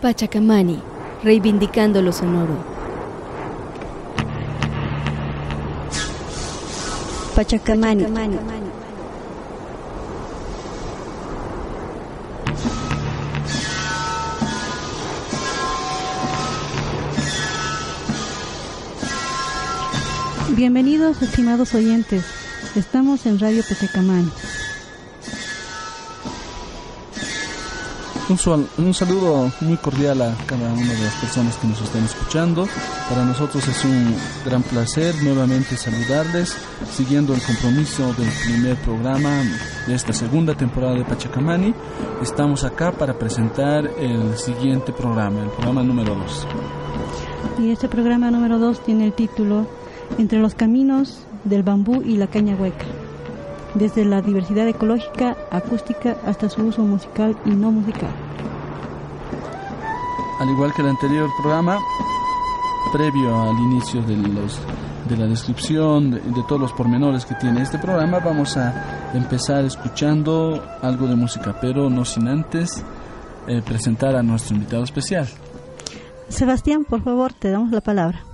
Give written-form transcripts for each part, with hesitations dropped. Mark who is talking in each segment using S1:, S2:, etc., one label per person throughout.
S1: Pachacamani, reivindicando lo sonoro.
S2: Pachacamani. Bienvenidos, estimados oyentes. Estamos en Radio Pachacamani.
S3: Un saludo muy cordial a cada una de las personas que nos están escuchando. Para nosotros es un gran placer nuevamente saludarles, siguiendo el compromiso del primer programa de esta segunda temporada de Pachacamani. Estamos acá para presentar el siguiente programa, el programa número 2.
S2: Y este programa número 2 tiene el título Entre los caminos del bambú y la caña hueca, desde la diversidad ecológica, acústica, hasta su uso musical y no musical.
S3: Al igual que el anterior programa, previo al inicio de la descripción de todos los pormenores que tiene este programa, vamos a empezar escuchando algo de música, pero no sin antes presentar a nuestro invitado especial.
S2: Sebastián, por favor, te damos la palabra.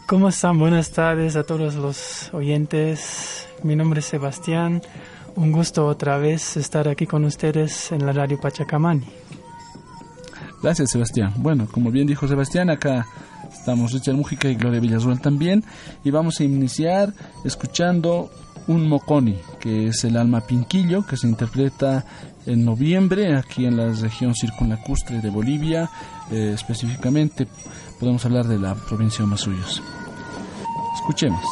S4: ¿Cómo están? Buenas tardes a todos los oyentes. Mi nombre es Sebastián. Un gusto otra vez estar aquí con ustedes en la Radio Pachacamani.
S3: Gracias, Sebastián. Bueno, como bien dijo Sebastián, acá estamos Richard Mújica y Gloria Villarruel también. Y vamos a iniciar escuchando un moconi, que es el alma pinquillo, que se interpreta en noviembre aquí en la región circunlacustre de Bolivia. Específicamente podemos hablar de la provincia de Masuyos. Escuchemos.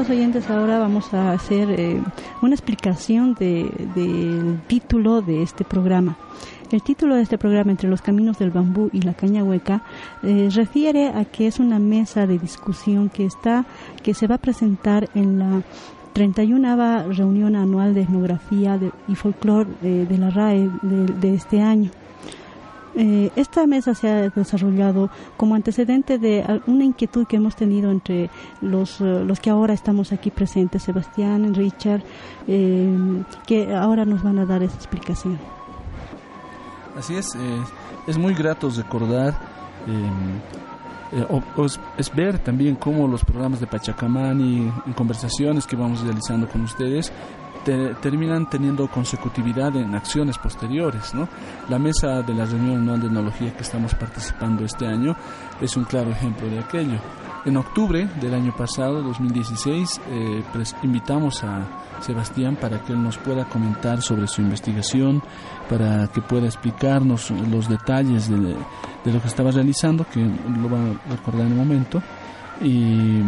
S2: Oyentes, ahora vamos a hacer una explicación del título de este programa. El título de este programa, Entre los caminos del bambú y la caña hueca, refiere a que es una mesa de discusión que se va a presentar en la 31ª reunión anual de etnografía y folclore de la RAE de este año. Esta mesa se ha desarrollado como antecedente de una inquietud que hemos tenido entre los que ahora estamos aquí presentes, Sebastián, Richard, que ahora nos van a dar esa explicación.
S3: Así es muy grato recordar, es ver también cómo los programas de Pachacamani, en conversaciones que vamos realizando con ustedes, terminan teniendo consecutividad en acciones posteriores, ¿no? La mesa de la reunión anual de etnología que estamos participando este año es un claro ejemplo de aquello. En octubre del año pasado, 2016, invitamos a Sebastián para que él nos pueda comentar sobre su investigación, para que pueda explicarnos los detalles de lo que estaba realizando, que lo va a recordar en un momento. Y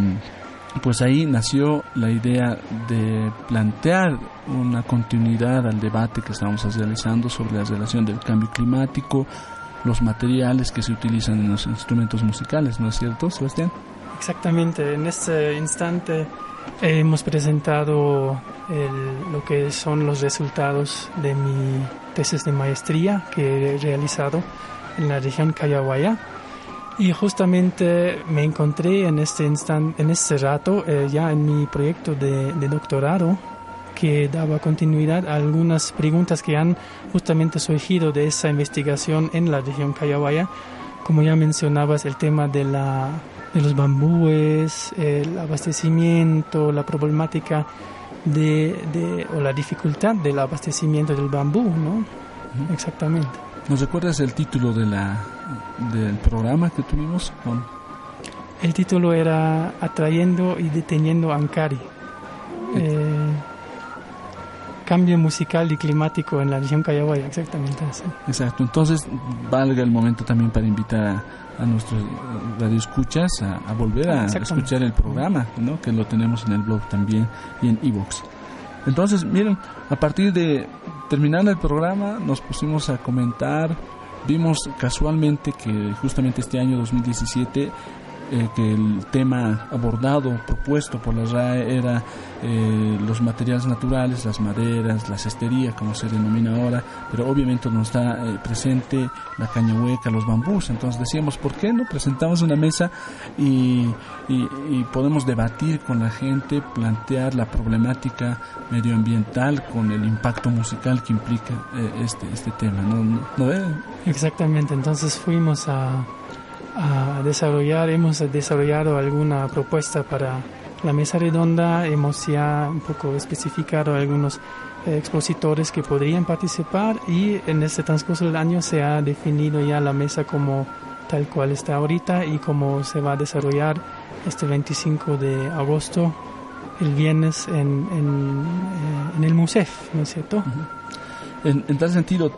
S3: pues ahí nació la idea de plantear una continuidad al debate que estábamos realizando sobre la relación del cambio climático, los materiales que se utilizan en los instrumentos musicales, ¿no es cierto, Sebastián?
S4: Exactamente, en este instante hemos presentado lo que son los resultados de mi tesis de maestría que he realizado en la región Cayahuaya. Y justamente me encontré en este rato ya en mi proyecto de doctorado, que daba continuidad a algunas preguntas que han justamente surgido de esa investigación en la región Callawaya. Como ya mencionabas, el tema de los bambúes, el abastecimiento, la problemática o la dificultad del abastecimiento del bambú, ¿no? Uh-huh. Exactamente.
S3: ¿Nos recuerdas el título del programa que tuvimos?
S4: El título era Atrayendo y deteniendo Ankari. Cambio musical y climático en la región Callawaya, exactamente así.
S3: Exacto, entonces valga el momento también para invitar a nuestros radioescuchas a volver a escuchar el programa, ¿no? Que lo tenemos en el blog también y en iVoox. Entonces, miren, a partir de terminar el programa nos pusimos a comentar, vimos casualmente que justamente este año 2017 que el tema abordado, propuesto por la RAE era los materiales naturales, las maderas, la cestería, como se denomina ahora, pero obviamente no está presente la caña hueca, los bambús. Entonces decíamos, ¿por qué no presentamos una mesa y podemos debatir con la gente, plantear la problemática medioambiental con el impacto musical que implica este tema? ¿No?
S4: Exactamente, entonces fuimos hemos desarrollado alguna propuesta para la mesa redonda, hemos ya un poco especificado algunos expositores que podrían participar y en este transcurso del año se ha definido ya la mesa como tal cual está ahorita y cómo se va a desarrollar este 25 de agosto, el viernes en el MUSEF, ¿no es cierto?
S3: Uh-huh. En tal sentido,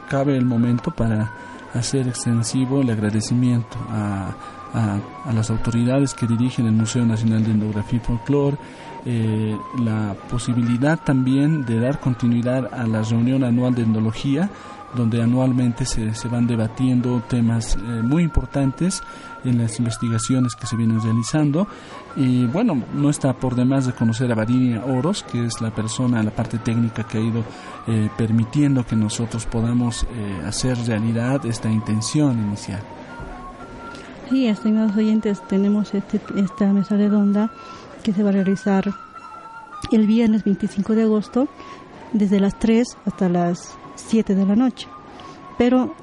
S3: cabe el momento para hacer extensivo el agradecimiento a las autoridades que dirigen el Museo Nacional de Etnografía y Folclore, la posibilidad también de dar continuidad a la reunión anual de etnología, donde anualmente se van debatiendo temas muy importantes en las investigaciones que se vienen realizando. Y bueno, no está por demás de conocer a Varinia Oros, que es la parte técnica que ha ido permitiendo que nosotros podamos hacer realidad esta intención inicial.
S2: Sí, estimados oyentes, tenemos esta mesa redonda que se va a realizar el viernes 25 de agosto desde las 3 hasta las 7 de la noche. Pero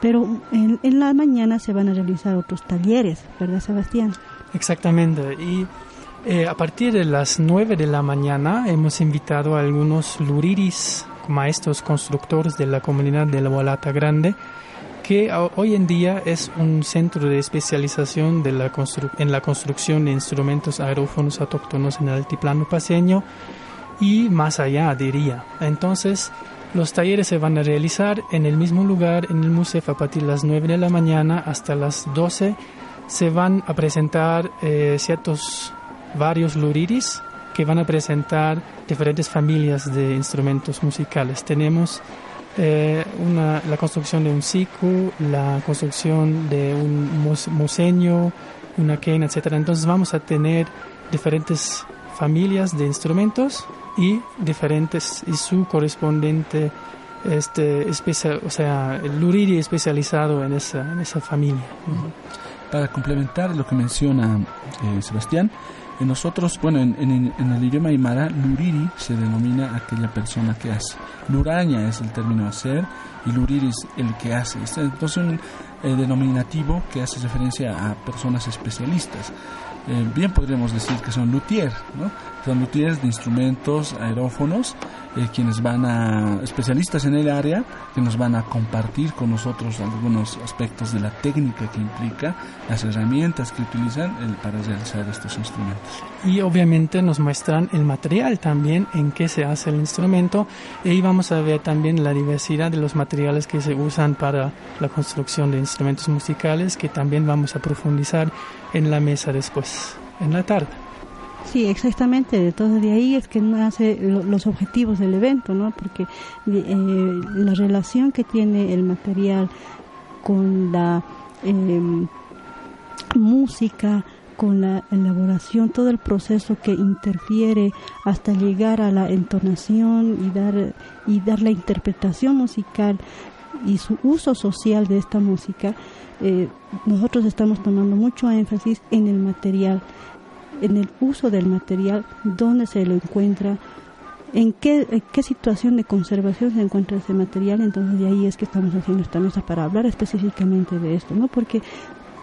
S2: en la mañana se van a realizar otros talleres, ¿verdad, Sebastián?
S4: Exactamente, y a partir de las 9 de la mañana hemos invitado a algunos luriris, maestros constructores de la comunidad de la Hualata Grande, que hoy en día es un centro de especialización en la construcción de instrumentos aerófonos autóctonos en el altiplano paceño y más allá, diría. Entonces, los talleres se van a realizar en el mismo lugar, en el MUSEF, a partir de las 9 de la mañana hasta las 12. Se van a presentar varios luriris que van a presentar diferentes familias de instrumentos musicales. Tenemos la construcción de un siku, la construcción de un moseño, una quena, etc. Entonces vamos a tener diferentes familias de instrumentos y su correspondiente el luriri especializado en esa familia.
S3: Para complementar lo que menciona Sebastián, nosotros, en el idioma aymara, luriri se denomina aquella persona que hace. Luraña es el término hacer y luriri es el que hace. Entonces un denominativo que hace referencia a personas especialistas. Bien podríamos decir que son luthier, ¿no? Son luthiers de instrumentos aerófonos, quienes especialistas en el área, que nos van a compartir con nosotros algunos aspectos de la técnica que implica, las herramientas que utilizan para realizar estos instrumentos.
S4: Y obviamente nos muestran el material también, en qué se hace el instrumento, y ahí vamos a ver también la diversidad de los materiales que se usan para la construcción de instrumentos musicales, que también vamos a profundizar en la mesa después, en la tarde.
S2: Sí, exactamente. Entonces de ahí es que nace los objetivos del evento, ¿no? Porque la relación que tiene el material con la música, con la elaboración, todo el proceso que interfiere hasta llegar a la entonación y dar la interpretación musical y su uso social de esta música, nosotros estamos tomando mucho énfasis en el material, en el uso del material, dónde se lo encuentra, en qué situación de conservación se encuentra ese material. Entonces de ahí es que estamos haciendo esta mesa para hablar específicamente de esto, ¿no? Porque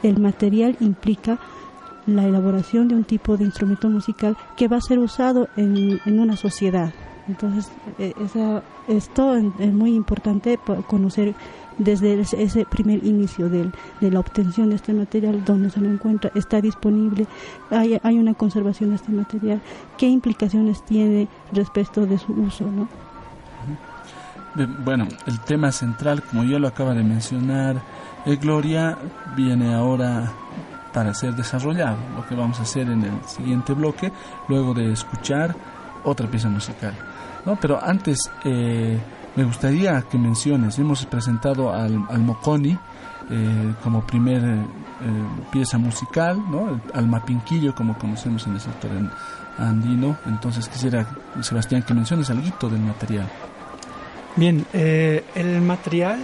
S2: el material implica la elaboración de un tipo de instrumento musical que va a ser usado en una sociedad. Entonces esto es muy importante conocer desde ese primer inicio de la obtención de este material, dónde se lo encuentra, está disponible, hay una conservación de este material, qué implicaciones tiene respecto de su uso, ¿no?
S3: Bueno, el tema central, como ya lo acaba de mencionar Gloria, viene ahora para ser desarrollado, lo que vamos a hacer en el siguiente bloque, luego de escuchar otra pieza musical, ¿no? Pero antes me gustaría que menciones, hemos presentado al Moconi como primer pieza musical, ¿no? Al Mapinquillo, como conocemos en el sector andino. Entonces quisiera, Sebastián, que menciones algo del material.
S4: Bien, el material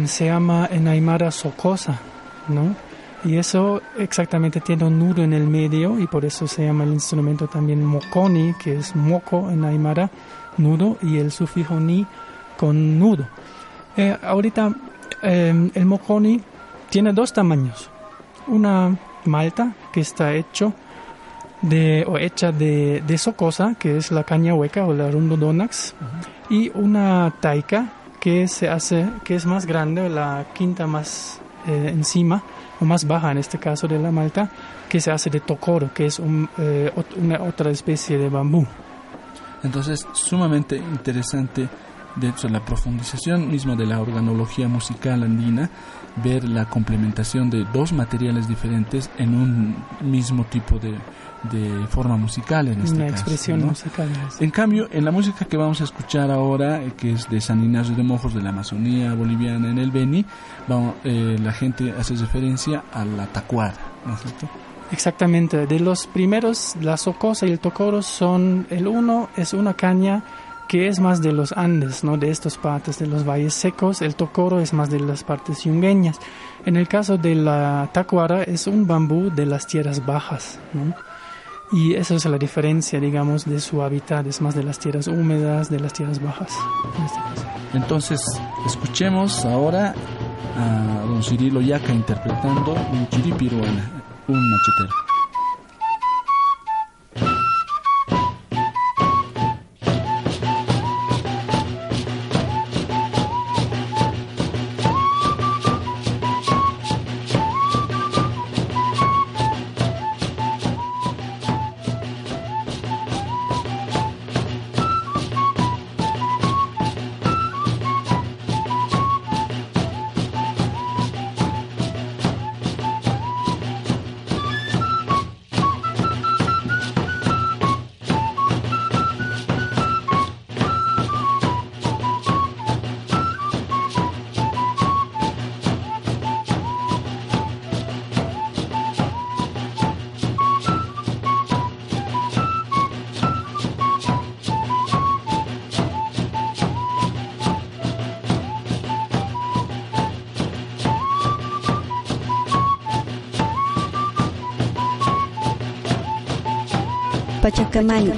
S4: se llama en aymara socosa, ¿no? Y eso exactamente tiene un nudo en el medio y por eso se llama el instrumento también moconi, que es moco en aymara, nudo, y el sufijo ni con nudo. Ahorita el moconi tiene dos tamaños. Una malta que está hecha de socosa, que es la caña hueca o la rundodonax, y una taica que es más grande, la quinta más encima, o más baja en este caso de la malta, que se hace de tocoro, que es una otra especie de bambú.
S3: Entonces, sumamente interesante, de hecho, la profundización misma de la organología musical andina, ver la complementación de dos materiales diferentes en un mismo tipo de forma musical, en este caso,
S4: una expresión, ¿no?, musical.
S3: En cambio, en la música que vamos a escuchar ahora, que es de San Ignacio de Mojos, de la Amazonía boliviana, en el Beni, la gente hace referencia a la tacuara, ¿no es cierto?
S4: Exactamente, de los primeros, la socosa y el tocoro el uno es una caña que es más de los Andes, ¿no?, de estas partes de los valles secos. El tocoro es más de las partes yungueñas. En el caso de la tacuara es un bambú de las tierras bajas, ¿no? Y eso es la diferencia, digamos, de su hábitat, es más de las tierras húmedas, de las tierras bajas. En este caso.
S3: Entonces, escuchemos ahora a don Cirilo Yaca interpretando un chiripiruana, un machetero.
S1: Pachacamani.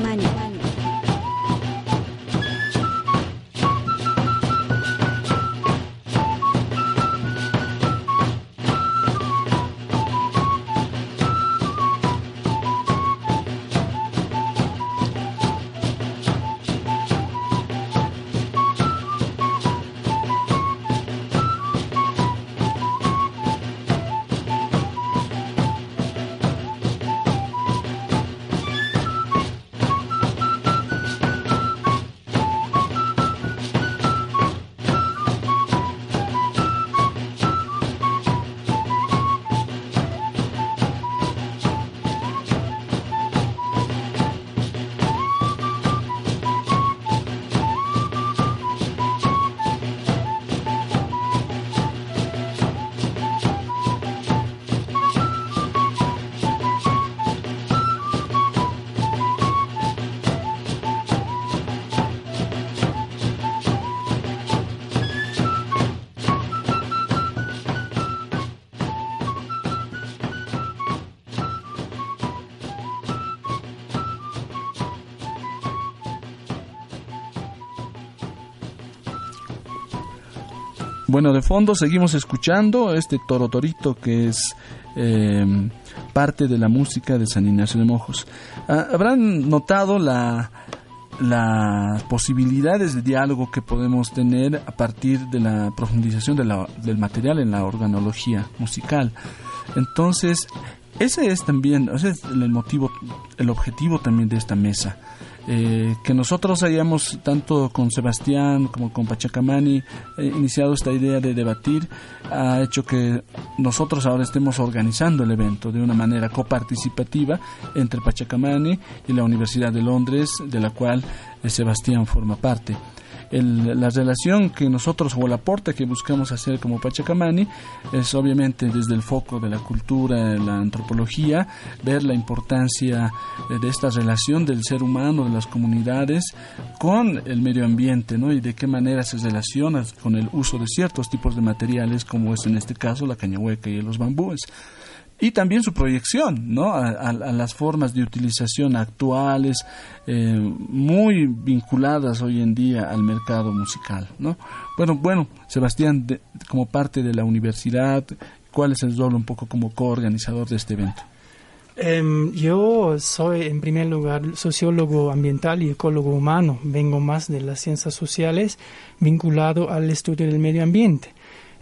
S3: Bueno, de fondo seguimos escuchando este Toro Torito, que es parte de la música de San Ignacio de Mojos. Habrán notado las posibilidades de diálogo que podemos tener a partir de la profundización del material en la organología musical. Entonces, ese es también, ese es el objetivo también de esta mesa. Que nosotros hayamos, tanto con Sebastián como con Pachacamani, iniciado esta idea de debatir, ha hecho que nosotros ahora estemos organizando el evento de una manera coparticipativa entre Pachacamani y la Universidad de Londres, de la cual Sebastián forma parte. La relación que nosotros, o el aporte que buscamos hacer como Pachacamani, es obviamente desde el foco de la cultura, de la antropología, ver la importancia de esta relación del ser humano, de las comunidades, con el medio ambiente, ¿no? Y de qué manera se relaciona con el uso de ciertos tipos de materiales, como es en este caso la caña hueca y los bambúes. Y también su proyección, ¿no?, a las formas de utilización actuales, muy vinculadas hoy en día al mercado musical, ¿no? Bueno, Sebastián, como parte de la universidad, ¿cuál es el rol un poco como coorganizador de este evento?
S4: Yo soy, en primer lugar, sociólogo ambiental y ecólogo humano. Vengo más de las ciencias sociales, vinculado al estudio del medio ambiente.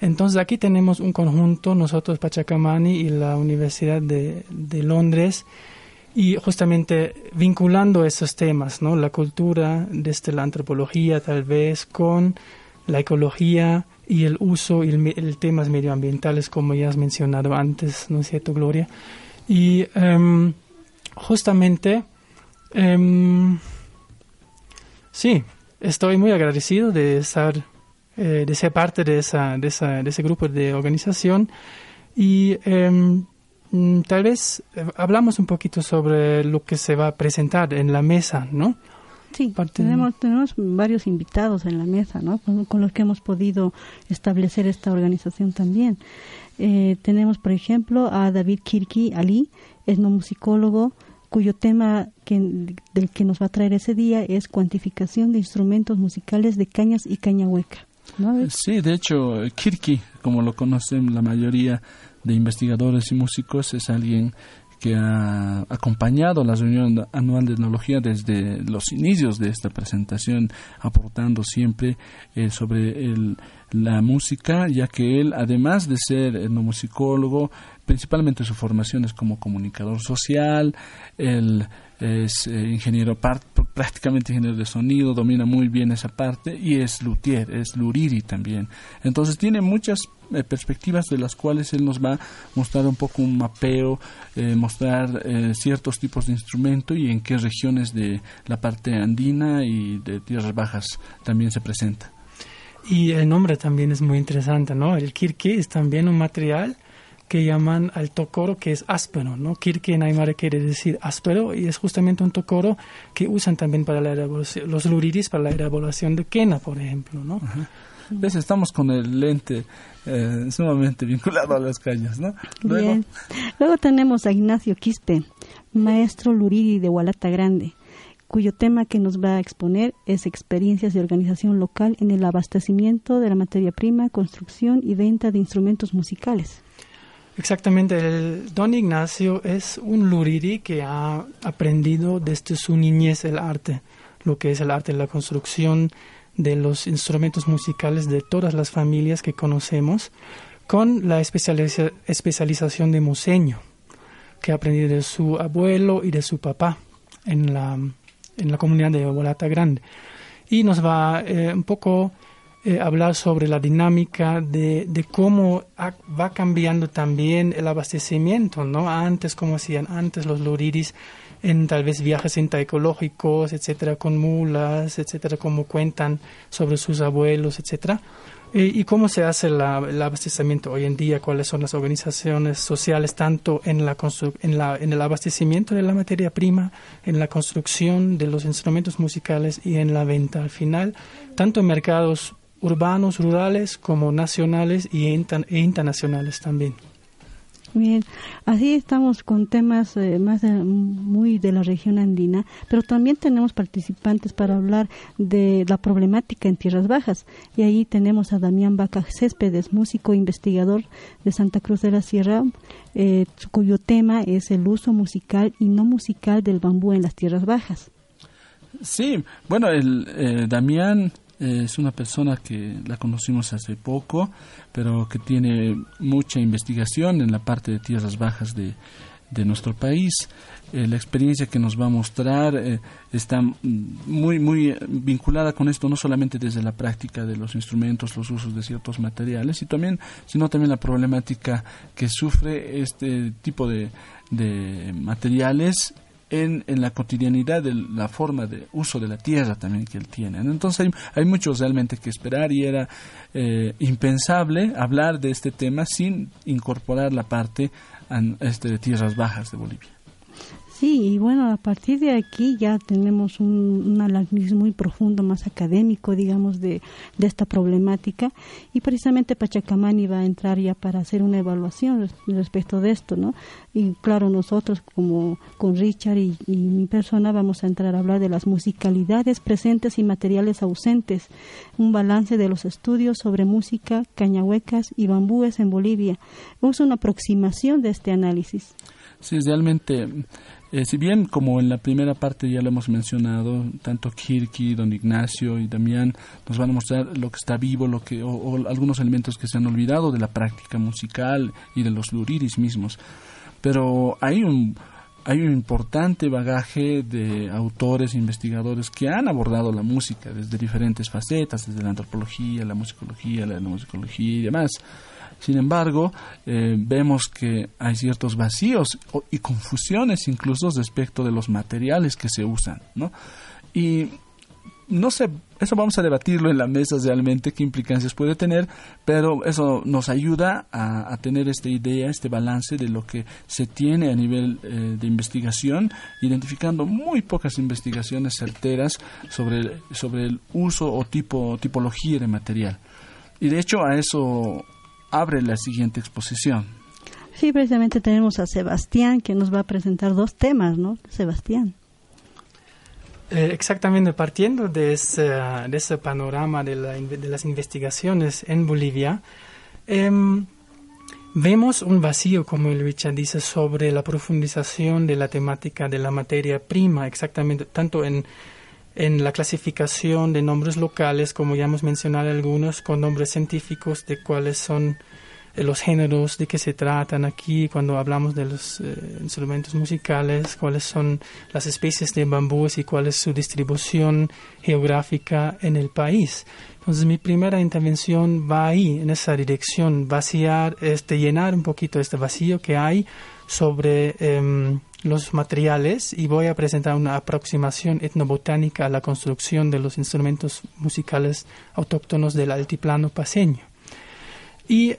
S4: Entonces aquí tenemos un conjunto, nosotros Pachacamani y la Universidad de Londres, y justamente vinculando esos temas, ¿no? La cultura, desde la antropología tal vez, con la ecología y el uso y el temas medioambientales, como ya has mencionado antes, ¿no es cierto, Gloria? Y justamente, sí, estoy muy agradecido de ser parte de ese grupo de organización, y tal vez hablamos un poquito sobre lo que se va a presentar en la mesa, ¿no?
S2: Sí, tenemos varios invitados en la mesa, ¿no?, con los que hemos podido establecer esta organización también. Tenemos, por ejemplo, a David Kirki Ali, etnomusicólogo, cuyo tema del que nos va a traer ese día es cuantificación de instrumentos musicales de cañas y caña hueca, ¿no?
S3: Sí, de hecho, Kirki, como lo conocen la mayoría de investigadores y músicos, es alguien que ha acompañado la reunión anual de etnología desde los inicios de esta presentación, aportando siempre sobre la música, ya que él, además de ser etnomusicólogo, principalmente su formación es como comunicador social, él es ingeniero, prácticamente ingeniero de sonido, domina muy bien esa parte, y es luthier, es luriri también. Entonces tiene muchas perspectivas de las cuales él nos va a mostrar un poco un mapeo, mostrar ciertos tipos de instrumento y en qué regiones de la parte andina y de tierras bajas también se presenta.
S4: Y el nombre también es muy interesante, ¿no? El kirki es también un material que llaman al tocoro, que es áspero, ¿no? Kirki en aymara quiere decir áspero, y es justamente un tocoro que usan también para la elaboración, los luriris, para la elaboración de quena, por ejemplo, ¿no?
S3: Ajá. ¿Ves? Estamos con el lente sumamente vinculado a las cañas, ¿no?
S2: Bien. Luego tenemos a Ignacio Quispe, maestro luriri de Hualata Grande, cuyo tema que nos va a exponer es experiencias de organización local en el abastecimiento de la materia prima, construcción y venta de instrumentos musicales.
S4: Exactamente, el don Ignacio es un luriri que ha aprendido desde su niñez el arte, lo que es el arte de la construcción de los instrumentos musicales de todas las familias que conocemos, con la especialización de museño, que ha aprendido de su abuelo y de su papá en la comunidad de Hualata Grande. Y nos va un poco hablar sobre la dinámica de cómo va cambiando también el abastecimiento, ¿no? Antes, como hacían antes los luriris, en tal vez viajes ecológicos, etcétera, con mulas, etcétera, como cuentan sobre sus abuelos, etcétera. Y cómo se hace el abastecimiento hoy en día, cuáles son las organizaciones sociales, tanto en el abastecimiento de la materia prima, en la construcción de los instrumentos musicales y en la venta al final, tanto en mercados urbanos, rurales, como nacionales e internacionales también.
S2: Bien, así estamos con temas muy de la región andina, pero también tenemos participantes para hablar de la problemática en tierras bajas. Y ahí tenemos a Damián Vaca Céspedes, músico investigador de Santa Cruz de la Sierra, cuyo tema es el uso musical y no musical del bambú en las tierras bajas.
S3: Sí, bueno, Damián es una persona que la conocimos hace poco, pero que tiene mucha investigación en la parte de tierras bajas de nuestro país. La experiencia que nos va a mostrar está muy vinculada con esto, no solamente desde la práctica de los instrumentos, los usos de ciertos materiales, sino también la problemática que sufre este tipo de materiales en la cotidianidad de la forma de uso de la tierra también que él tiene. Entonces hay mucho realmente que esperar, y era impensable hablar de este tema sin incorporar la parte de tierras bajas de Bolivia.
S2: Sí, y bueno, a partir de aquí ya tenemos un análisis muy profundo, más académico, digamos, de esta problemática, y precisamente Pachacamani va a entrar ya para hacer una evaluación respecto de esto, ¿no? Y claro, nosotros como con Richard y mi persona vamos a entrar a hablar de las musicalidades presentes y materiales ausentes, un balance de los estudios sobre música, cañahuecas y bambúes en Bolivia. Es una aproximación de este análisis.
S3: Sí, realmente, si bien como en la primera parte ya lo hemos mencionado, tanto Kirki, don Ignacio y Damián nos van a mostrar lo que está vivo, o algunos elementos que se han olvidado de la práctica musical y de los luriris mismos. Pero hay un importante bagaje de autores e investigadores que han abordado la música desde diferentes facetas, desde la antropología, la musicología, la etnomusicología y demás. Sin embargo, vemos que hay ciertos vacíos y confusiones incluso respecto de los materiales que se usan, ¿no? Y no sé, eso vamos a debatirlo en la mesa realmente, qué implicancias puede tener, pero eso nos ayuda a tener esta idea, este balance de lo que se tiene a nivel de investigación, identificando muy pocas investigaciones certeras sobre el uso o tipología de material. Y de hecho a eso abre la siguiente exposición.
S2: Sí, precisamente tenemos a Sebastián, que nos va a presentar dos temas, ¿no? Sebastián.
S4: Exactamente, partiendo de ese panorama de las investigaciones en Bolivia, vemos un vacío, como el Richard dice, sobre la profundización de la temática de la materia prima, exactamente, tanto en la clasificación de nombres locales, como ya hemos mencionado algunos, con nombres científicos de cuáles son los géneros, de qué se tratan aquí, cuando hablamos de los instrumentos musicales, cuáles son las especies de bambúes y cuál es su distribución geográfica en el país. Entonces mi primera intervención va ahí, en esa dirección, llenar un poquito este vacío que hay sobre los materiales, y voy a presentar una aproximación etnobotánica a la construcción de los instrumentos musicales autóctonos del altiplano paceño. Y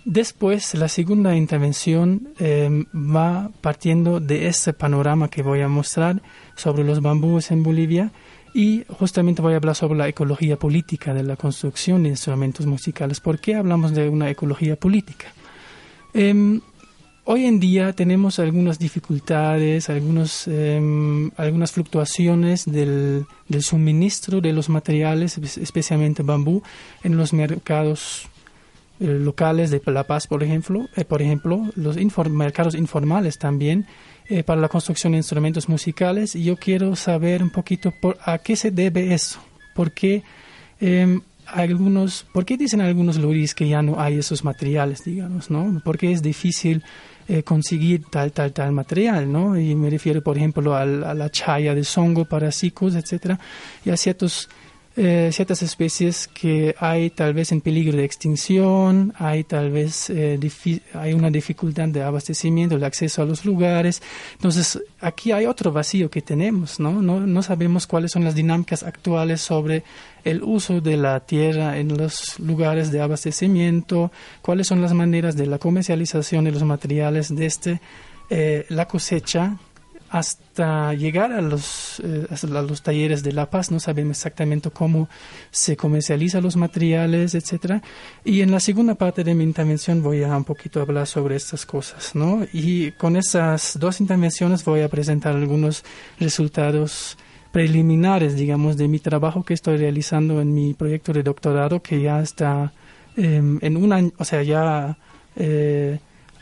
S4: después la segunda intervención va partiendo de ese panorama que voy a mostrar sobre los bambúes en Bolivia, y justamente voy a hablar sobre la ecología política de la construcción de instrumentos musicales. ¿Por qué hablamos de una ecología política? Hoy en día tenemos algunas dificultades, algunas fluctuaciones del suministro de los materiales, especialmente bambú, en los mercados locales de La Paz, por ejemplo, los mercados informales también, para la construcción de instrumentos musicales. Y yo quiero saber un poquito a qué se debe eso, ¿por qué dicen algunos lugares que ya no hay esos materiales, digamos, ¿no? ¿Por qué es difícil conseguir tal material, ¿no? Y me refiero, por ejemplo, a la chaya de songo para cicos, etcétera, y a ciertas especies que hay tal vez en peligro de extinción, hay tal vez hay una dificultad de abastecimiento, de acceso a los lugares. Entonces, aquí hay otro vacío que tenemos, ¿no? No sabemos cuáles son las dinámicas actuales sobre el uso de la tierra en los lugares de abastecimiento, cuáles son las maneras de la comercialización de los materiales desde la cosecha hasta llegar a los talleres de La Paz. No sabemos exactamente cómo se comercializan los materiales, etcétera. Y en la segunda parte de mi intervención voy a un poquito hablar sobre estas cosas, ¿no? Y con esas dos intervenciones voy a presentar algunos resultados preliminares, digamos, de mi trabajo que estoy realizando en mi proyecto de doctorado, que ya está en un año, o sea, ya...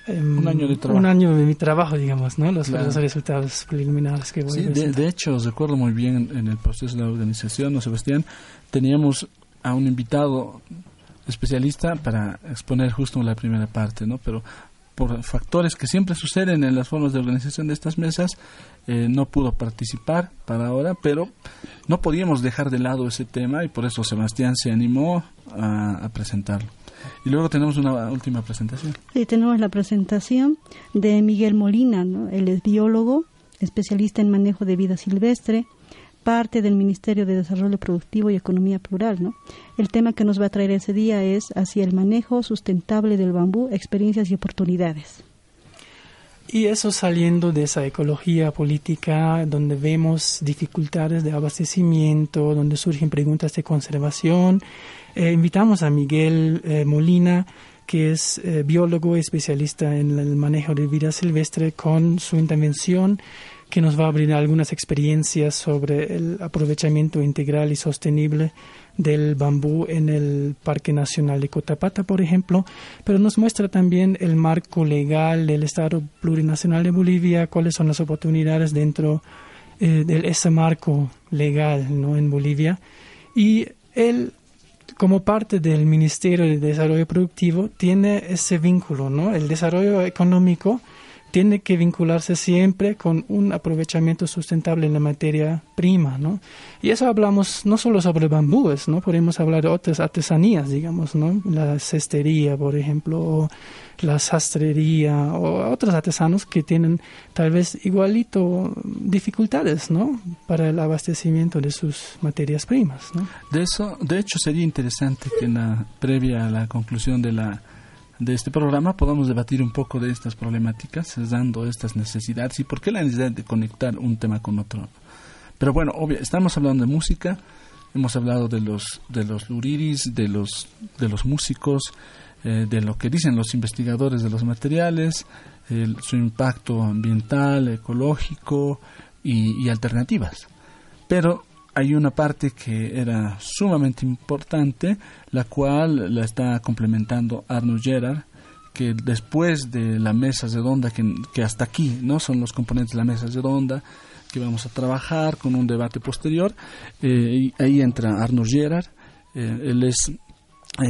S3: un año de trabajo.
S4: Un año de mi trabajo, digamos, ¿no? Los
S3: Claro.
S4: resultados preliminares que voy a presentar.
S3: De hecho, recuerdo muy bien en el proceso de la organización, ¿no, Sebastián? Teníamos a un invitado especialista para exponer justo la primera parte, ¿no? Pero por factores que siempre suceden en las formas de organización de estas mesas, no pudo participar para ahora, pero no podíamos dejar de lado ese tema y por eso Sebastián se animó a presentarlo. Y luego tenemos una última presentación.
S2: Sí, tenemos la presentación de Miguel Molina, ¿no? Él es biólogo, especialista en manejo de vida silvestre, parte del Ministerio de Desarrollo Productivo y Economía Plural, ¿no? El tema que nos va a traer ese día es hacia el manejo sustentable del bambú, experiencias y oportunidades.
S4: Y eso saliendo de esa ecología política donde vemos dificultades de abastecimiento, donde surgen preguntas de conservación. Invitamos a Miguel Molina, que es biólogo especialista en el manejo de vida silvestre, con su intervención que nos va a brindar algunas experiencias sobre el aprovechamiento integral y sostenible del bambú en el Parque Nacional de Cotapata, por ejemplo, pero nos muestra también el marco legal del Estado Plurinacional de Bolivia, cuáles son las oportunidades dentro de ese marco legal, ¿no?, en Bolivia. Y él, como parte del Ministerio de Desarrollo Productivo, tiene ese vínculo, ¿no? El desarrollo económico tiene que vincularse siempre con un aprovechamiento sustentable en la materia prima, ¿no? Y eso hablamos no solo sobre bambúes, ¿no? Podemos hablar de otras artesanías, digamos, ¿no? La cestería, por ejemplo, o la sastrería, o otros artesanos que tienen tal vez igualito dificultades, ¿no?, para el abastecimiento de sus materias primas, ¿no?
S3: De hecho, sería interesante que previa a la conclusión de este programa podamos debatir un poco de estas problemáticas, dando estas necesidades y por qué la necesidad de conectar un tema con otro. Pero bueno, estamos hablando de música, hemos hablado de los luriris, de los músicos, de lo que dicen los investigadores de los materiales, su impacto ambiental, ecológico y alternativas. Pero hay una parte que era sumamente importante, la cual la está complementando Arnold Gerard, que después de la mesa redonda, que hasta aquí no son los componentes de la mesa redonda, que vamos a trabajar con un debate posterior, y ahí entra Arnold Gerard. Él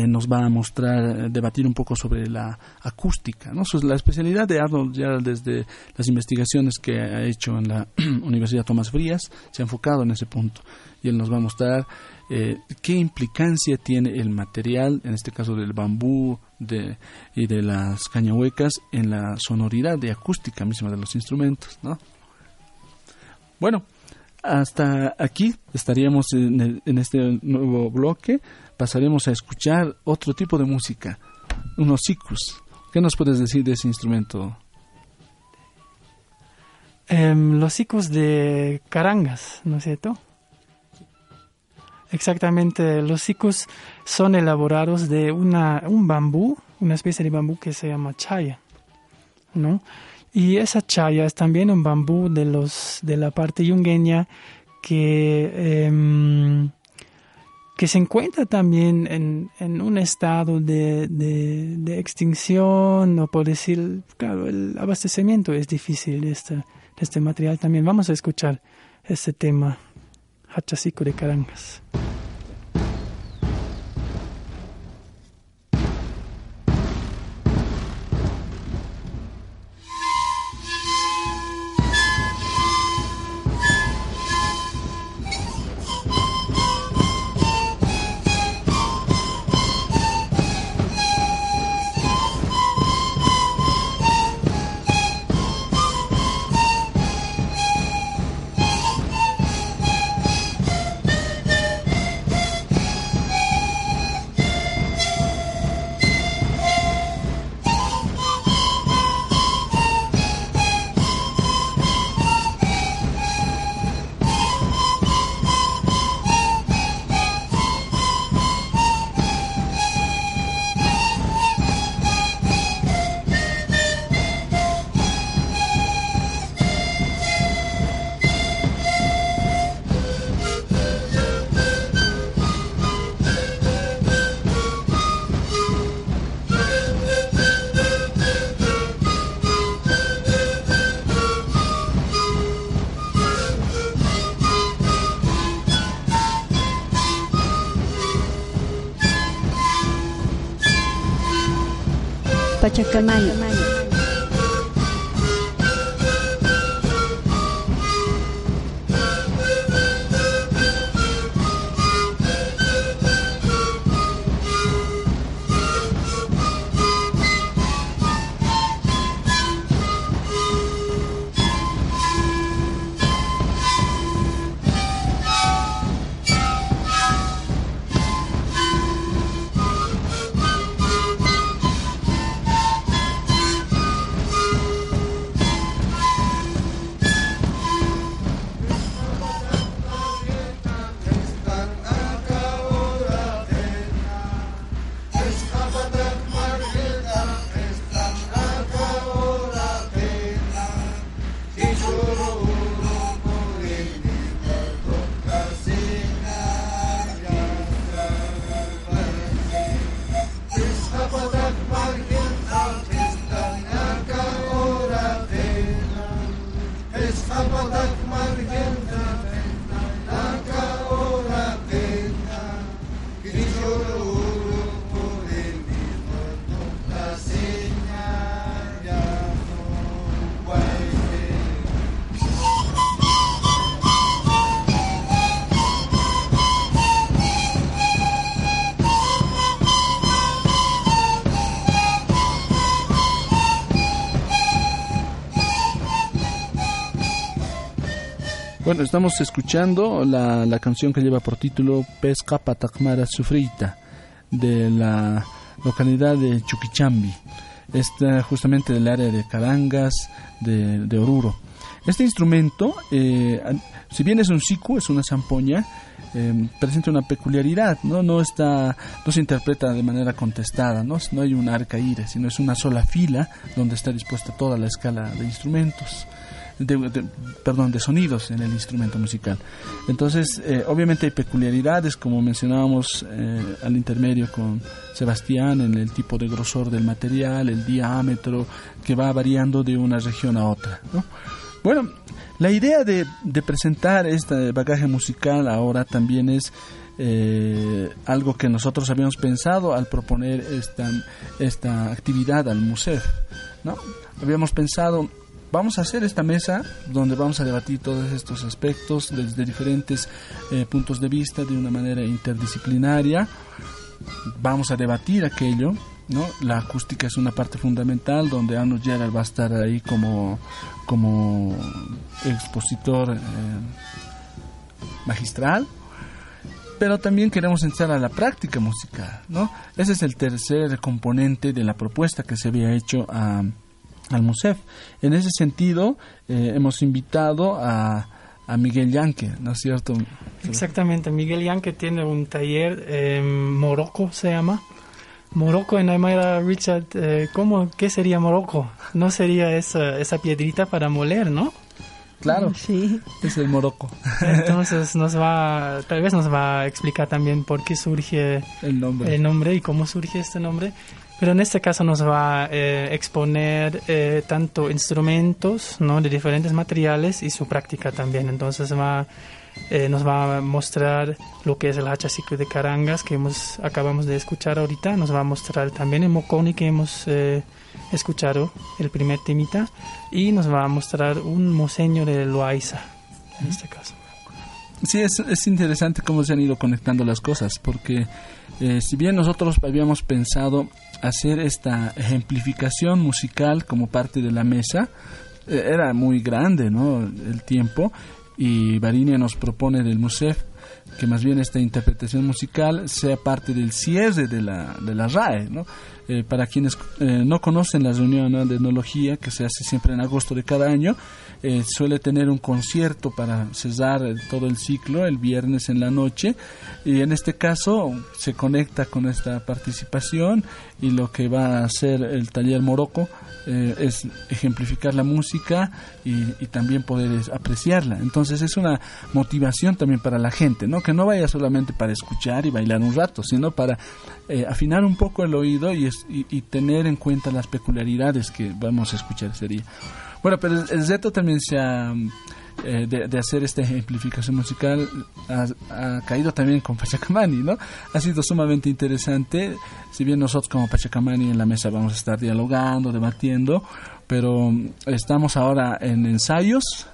S3: nos va a mostrar, debatir un poco sobre la acústica, ¿no? La especialidad de Arnold Gerard, desde las investigaciones que ha hecho en la Universidad Tomás Frías, se ha enfocado en ese punto, y él nos va a mostrar qué implicancia tiene el material, en este caso del bambú y de las cañahuecas, en la sonoridad y acústica misma de los instrumentos, ¿no? Bueno, hasta aquí estaríamos en este nuevo bloque. Pasaremos a escuchar otro tipo de música, unos sikus. ¿Qué nos puedes decir de ese instrumento?
S4: Los sikus de carangas, ¿no es cierto? Exactamente, los sikus son elaborados de un bambú, una especie de bambú que se llama chaya, ¿no? Y esa chaya es también un bambú de la parte yungueña que se encuentra también en un estado de extinción, o por decir, claro, el abastecimiento es difícil de este material también. Vamos a escuchar este tema, Hachasiku de Carangas.
S1: Pachacamani.
S3: Bueno, estamos escuchando la canción que lleva por título Pesca Patacmara Sufrita, de la localidad de Chuquichambi. Está justamente del área de Carangas, de Oruro. Este instrumento, si bien es un siku, es una zampoña, presenta una peculiaridad, no se interpreta de manera contestada, no hay un arca ire, sino es una sola fila donde está dispuesta toda la escala de instrumentos. De sonidos en el instrumento musical. Entonces, obviamente hay peculiaridades, como mencionábamos al intermedio con Sebastián, en el tipo de grosor del material, el diámetro, que va variando de una región a otra, ¿no? Bueno, la idea de presentar este bagaje musical ahora también es algo que nosotros habíamos pensado al proponer esta actividad al MUSEF, ¿no? Habíamos pensado, vamos a hacer esta mesa donde vamos a debatir todos estos aspectos desde diferentes puntos de vista de una manera interdisciplinaria. Vamos a debatir aquello, ¿no? La acústica es una parte fundamental donde Anu Gerald va a estar ahí como expositor magistral, pero también queremos entrar a la práctica musical, ¿no? Ese es el tercer componente de la propuesta que se había hecho al MUSEF. En ese sentido, hemos invitado a Miguel Yanque, ¿no es cierto?
S4: Exactamente, Miguel Yanque tiene un taller, Morocco se llama. Morocco en Aymara, Richard, ¿qué sería Morocco? No sería esa piedrita para moler, ¿no?
S3: Claro,
S2: sí.
S3: Es el Morocco.
S4: Entonces tal vez nos va a explicar también por qué surge el nombre y cómo surge este nombre. Pero en este caso nos va a exponer tanto instrumentos, ¿no?, de diferentes materiales y su práctica también. Entonces nos va a mostrar lo que es el hachasiku de Carangas que acabamos de escuchar ahorita. Nos va a mostrar también el moconi que hemos escuchado, el primer temita. Y nos va a mostrar un moseño de Loaiza, en este caso.
S3: Sí, es interesante cómo se han ido conectando las cosas, porque si bien nosotros habíamos pensado hacer esta ejemplificación musical como parte de la mesa, era muy grande, ¿no?, el tiempo, y Varinia nos propone del MUSEF que más bien esta interpretación musical sea parte del cierre de la RAE, ¿no? Para quienes no conocen la reunión anual de etnología, que se hace siempre en agosto de cada año, suele tener un concierto para cerrar todo el ciclo el viernes en la noche, y en este caso se conecta con esta participación, y lo que va a hacer el taller Morocco es ejemplificar la música y también poder apreciarla. Entonces es una motivación también para la gente, ¿no?, que no vaya solamente para escuchar y bailar un rato, sino para afinar un poco el oído y tener en cuenta las peculiaridades que vamos a escuchar ese día. Bueno, pero el reto también se ha de hacer esta ejemplificación musical ha caído también con Pachacamani, ¿no? Ha sido sumamente interesante. Si bien nosotros como Pachacamani en la mesa vamos a estar dialogando, debatiendo, pero estamos ahora en ensayos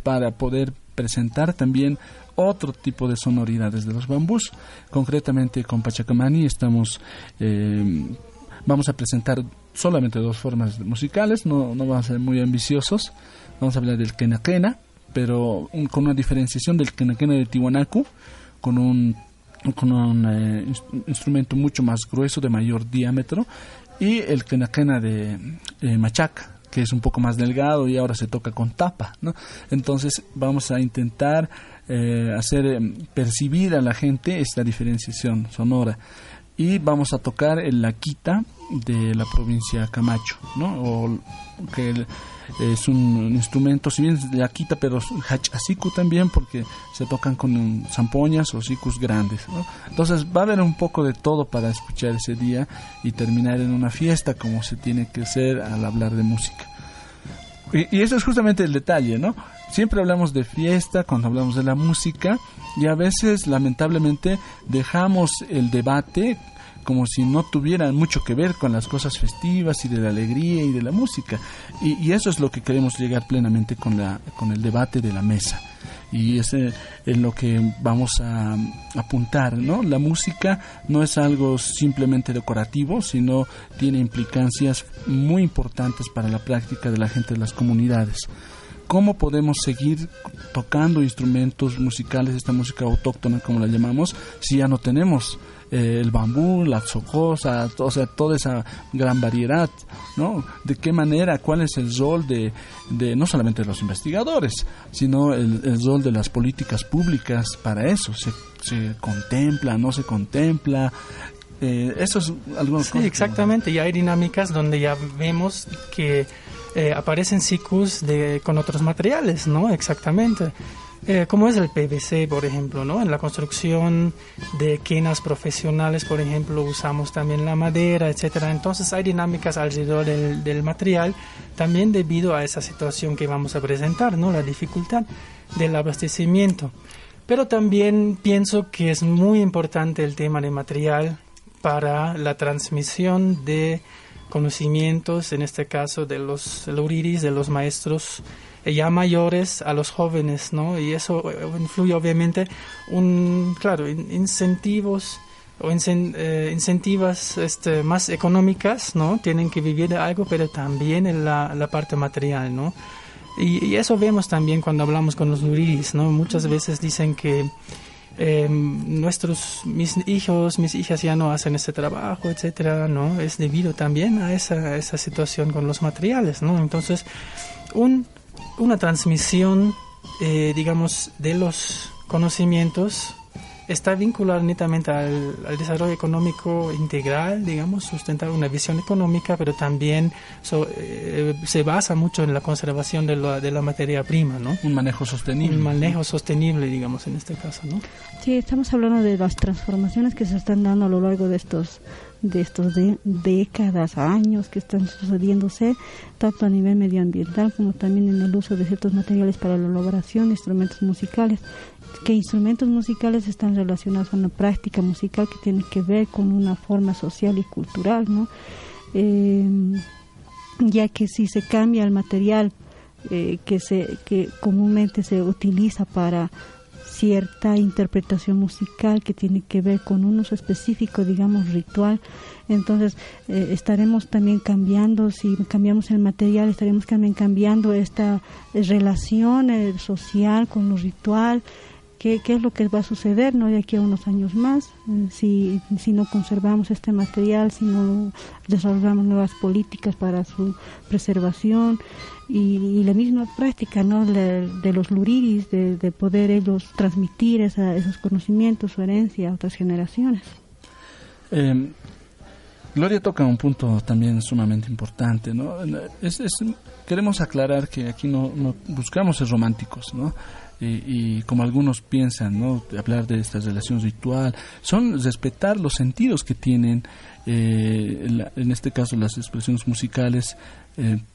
S3: para poder presentar también otro tipo de sonoridades de los bambús. Concretamente con Pachacamani vamos a presentar solamente 2 formas musicales, no vamos a ser muy ambiciosos. Vamos a hablar del quenaquena, pero con una diferenciación del quenaquena de Tiwanaku, con un instrumento mucho más grueso, de mayor diámetro, y el quenaquena de Machaca, que es un poco más delgado y ahora se toca con tapa, ¿no? Entonces vamos a intentar hacer percibir a la gente esta diferenciación sonora. Y vamos a tocar el laquita de la provincia Camacho, ¿no? Que es un instrumento, si bien es laquita, pero hachasiku también, porque se tocan con zampoñas o sicus grandes, ¿no? Entonces va a haber un poco de todo para escuchar ese día y terminar en una fiesta como se tiene que hacer al hablar de música. Y eso es justamente el detalle, ¿no? Siempre hablamos de fiesta cuando hablamos de la música, y a veces lamentablemente dejamos el debate como si no tuvieran mucho que ver con las cosas festivas y de la alegría y de la música, y eso es lo que queremos llegar plenamente con el debate de la mesa, y ese es lo que vamos a apuntar, ¿no? La música no es algo simplemente decorativo, sino tiene implicancias muy importantes para la práctica de la gente de las comunidades. ¿Cómo podemos seguir tocando instrumentos musicales, esta música autóctona como la llamamos, si ya no tenemos el bambú, la tzocosa, o sea, toda esa gran variedad, ¿no? ¿De qué manera? ¿Cuál es el rol de no solamente de los investigadores, sino el rol de las políticas públicas para eso? ¿Se contempla, no se contempla? Eso es algunas cosas.
S4: Sí, exactamente. Y hay dinámicas donde ya vemos que aparecen sikus con otros materiales, ¿no? Exactamente. Como es el PVC, por ejemplo, ¿no? En la construcción de quenas profesionales, por ejemplo, usamos también la madera, etcétera. Entonces hay dinámicas alrededor del material, también debido a esa situación que vamos a presentar, ¿no? La dificultad del abastecimiento. Pero también pienso que es muy importante el tema de material para la transmisión de conocimientos, en este caso de los luriris, de los maestros ya mayores a los jóvenes, ¿no? Y eso influye obviamente incentivos o incentivas más económicas, ¿no? Tienen que vivir de algo, pero también en la parte material, ¿no? Y eso vemos también cuando hablamos con los luriris, ¿no? Muchas veces dicen que mis hijas ya no hacen ese trabajo, etcétera, ¿no? Es debido también a esa situación con los materiales, ¿no? Entonces, una transmisión, digamos, de los conocimientos está vinculada netamente al desarrollo económico integral, digamos, sustentar una visión económica, pero también se basa mucho en la conservación de la materia prima, ¿no?
S3: Un manejo sostenible.
S4: Un manejo sostenible, digamos, en este caso, ¿no?
S2: Sí, estamos hablando de las transformaciones que se están dando a lo largo de estos décadas, años que están sucediéndose, tanto a nivel medioambiental como también en el uso de ciertos materiales para la elaboración de instrumentos musicales. Que instrumentos musicales están relacionados a una práctica musical que tiene que ver con una forma social y cultural, ¿no? Ya que si se cambia el material que comúnmente se utiliza para cierta interpretación musical que tiene que ver con un uso específico, digamos, ritual, entonces estaremos también cambiando, si cambiamos el material, estaremos también cambiando esta relación social con lo ritual. ¿Qué es lo que va a suceder, ¿no? De aquí a unos años más? Si no conservamos este material, si no desarrollamos nuevas políticas para su preservación y la misma práctica, ¿no? de los luriris, de poder ellos transmitir esos conocimientos, su herencia a otras generaciones.
S3: Gloria toca un punto también sumamente importante, ¿no? Queremos aclarar que aquí no buscamos ser románticos, ¿no? Y como algunos piensan, ¿no? Hablar de esta relación ritual, son respetar los sentidos que tienen, en este caso las expresiones musicales,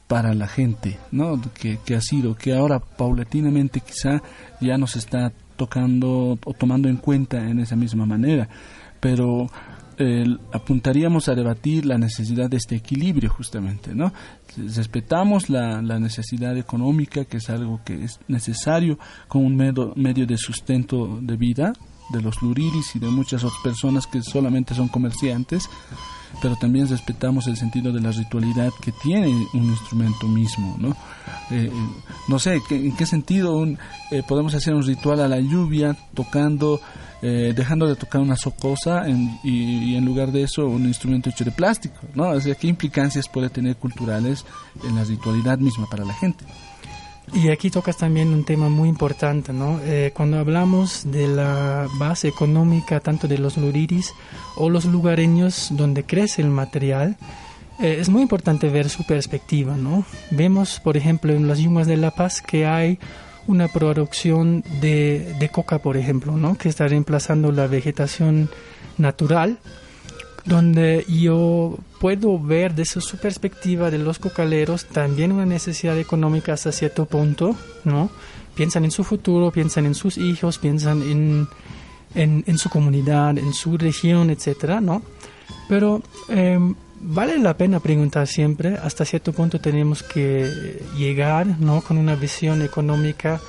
S3: para la gente, ¿no? Que ahora paulatinamente quizá ya nos está tocando o tomando en cuenta en esa misma manera, pero apuntaríamos a debatir la necesidad de este equilibrio justamente, ¿no? Respetamos la necesidad económica, que es algo que es necesario como un medio de sustento de vida de los luriris y de muchas otras personas que solamente son comerciantes, pero también respetamos el sentido de la ritualidad que tiene un instrumento mismo, ¿no? No sé, ¿en qué sentido podemos hacer un ritual a la lluvia tocando, dejando de tocar una socosa y en lugar de eso un instrumento hecho de plástico, ¿no? O sea, ¿qué implicancias puede tener culturales en la ritualidad misma para la gente?
S4: Y aquí tocas también un tema muy importante, ¿no? Cuando hablamos de la base económica tanto de los luriris o los lugareños donde crece el material, es muy importante ver su perspectiva, ¿no? Vemos, por ejemplo, en las Yumas de La Paz que hay una producción de coca, por ejemplo, ¿no? Que está reemplazando la vegetación natural, donde yo puedo ver desde su perspectiva de los cocaleros también una necesidad económica hasta cierto punto, ¿no? Piensan en su futuro, piensan en sus hijos, piensan en su comunidad, en su región, etcétera, ¿no? Pero vale la pena preguntar siempre, hasta cierto punto tenemos que llegar, ¿no? Con una visión económica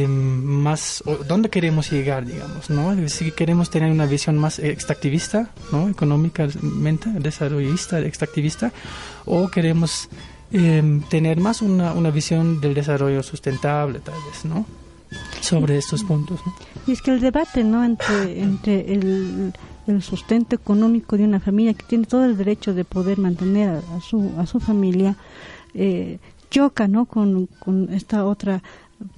S4: más, ¿dónde queremos llegar, digamos, ¿no? Si queremos tener una visión más extractivista, ¿no? Económicamente desarrollista, extractivista, o queremos tener más una visión del desarrollo sustentable, tal vez, ¿no? Sobre estos puntos, ¿no?
S2: Y es que el debate, ¿no? entre el sustento económico de una familia que tiene todo el derecho de poder mantener a su familia, choca, ¿no? Con esta otra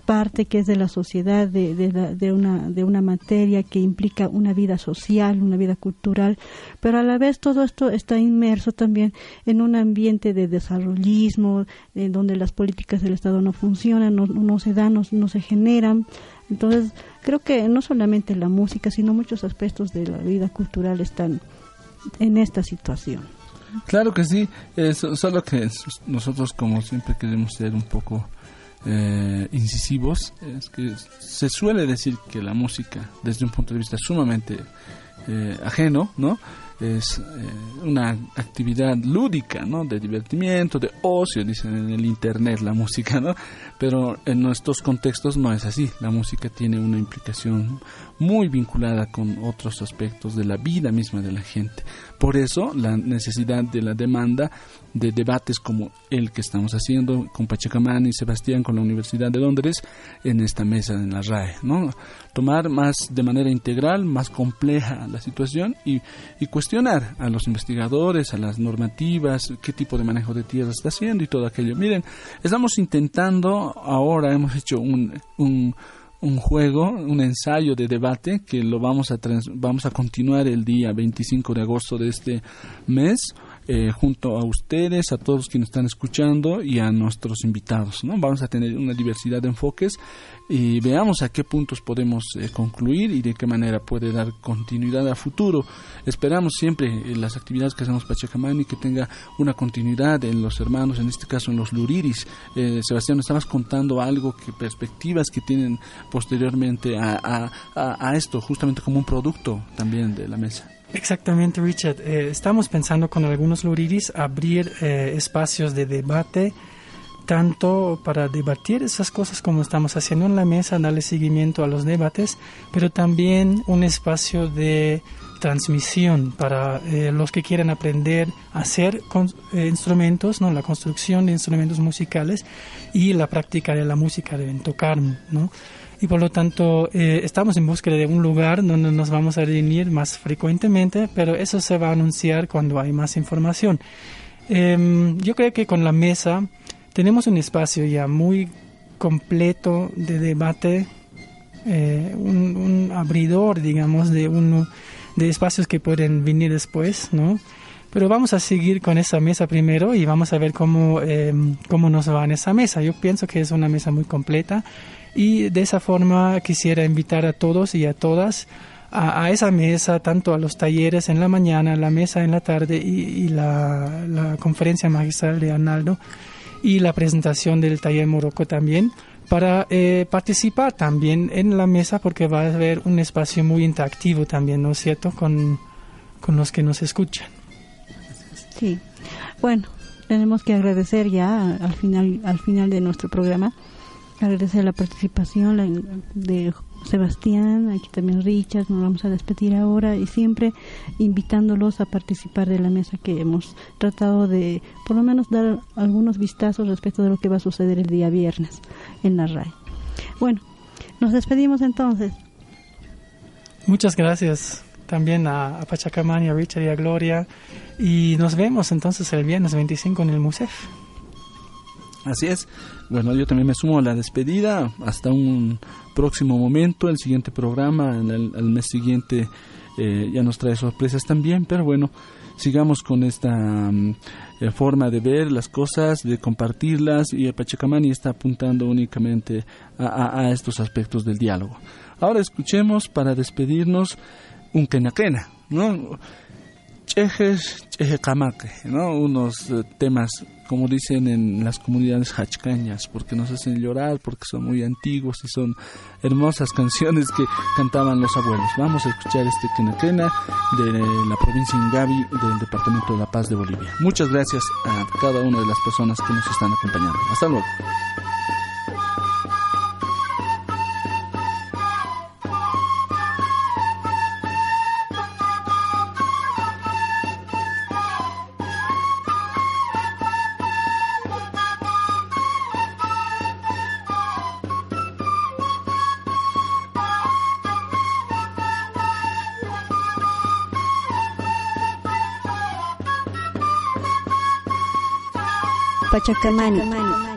S2: parte que es de la sociedad, de una materia que implica una vida social, una vida cultural, pero a la vez todo esto está inmerso también en un ambiente de desarrollismo, en donde las políticas del Estado no funcionan, no se dan, no se generan. Entonces creo que no solamente la música, sino muchos aspectos de la vida cultural están en esta situación.
S3: Claro que sí, solo que nosotros, como siempre, queremos ser un poco incisivos. Es que se suele decir que la música, desde un punto de vista sumamente ajeno, ¿no? Es una actividad lúdica, ¿no? De divertimiento, de ocio, dicen en el internet, la música, ¿no? Pero en nuestros contextos no es así. La música tiene una implicación muy vinculada con otros aspectos de la vida misma de la gente. Por eso la necesidad de la demanda de debates como el que estamos haciendo con Pachacamani y Sebastián, con la Universidad de Londres, en esta mesa en la RAE, ¿no? Tomar más de manera integral, más compleja la situación y cuestionar a los investigadores, a las normativas, qué tipo de manejo de tierra está haciendo y todo aquello. Miren, estamos intentando, ahora hemos hecho un juego, un ensayo de debate que lo vamos a continuar el día 25 de agosto de este mes, junto a ustedes, a todos quienes están escuchando y a nuestros invitados, ¿no? Vamos a tener una diversidad de enfoques y veamos a qué puntos podemos concluir y de qué manera puede dar continuidad a futuro. Esperamos siempre las actividades que hacemos Pachacamani que tenga una continuidad en los hermanos, en este caso en los luriris. Sebastián, nos estabas contando algo, que perspectivas que tienen posteriormente a esto, justamente como un producto también de la mesa.
S4: Exactamente, Richard. Estamos pensando con algunos luriris abrir espacios de debate, tanto para debatir esas cosas como estamos haciendo en la mesa, darle seguimiento a los debates, pero también un espacio de transmisión para los que quieran aprender a hacer instrumentos, ¿no? La construcción de instrumentos musicales y la práctica de la música deben tocar, ¿no? Y por lo tanto estamos en búsqueda de un lugar donde nos vamos a reunir más frecuentemente, pero eso se va a anunciar cuando hay más información. Yo creo que con la mesa tenemos un espacio ya muy completo de debate, un abridor, digamos, de espacios que pueden venir después, ¿no? Pero vamos a seguir con esa mesa primero y vamos a ver cómo nos va en esa mesa. Yo pienso que es una mesa muy completa y de esa forma quisiera invitar a todos y a todas a esa mesa, tanto a los talleres en la mañana, la mesa en la tarde y la conferencia magistral de Arnaldo y la presentación del taller Morocco también, para participar también en la mesa, porque va a haber un espacio muy interactivo también, ¿no es cierto?, con los que nos escuchan.
S2: Sí, bueno, tenemos que agradecer ya al final de nuestro programa, agradecer la participación de Sebastián, aquí también Richard. Nos vamos a despedir ahora y siempre invitándolos a participar de la mesa, que hemos tratado de por lo menos dar algunos vistazos respecto de lo que va a suceder el día viernes en la RAE. Bueno, nos despedimos entonces.
S4: Muchas gracias también a Pachacamani, a Richard y a Gloria, y nos vemos entonces el viernes 25 en el MUSEF.
S3: Así es. Bueno, yo también me sumo a la despedida. Hasta un próximo momento. El siguiente programa, al mes siguiente, ya nos trae sorpresas también. Pero bueno, sigamos con esta forma de ver las cosas, de compartirlas. Y Pachacamani está apuntando únicamente a estos aspectos del diálogo. Ahora escuchemos, para despedirnos, un quena, ¿no? Chejes, chejecamaque, ¿no? Unos temas, como dicen en las comunidades hachcañas, porque nos hacen llorar, porque son muy antiguos y son hermosas canciones que cantaban los abuelos. Vamos a escuchar este quena de la provincia Ingavi, del departamento de La Paz de Bolivia. Muchas gracias a cada una de las personas que nos están acompañando. Hasta luego.
S1: Pachacamani.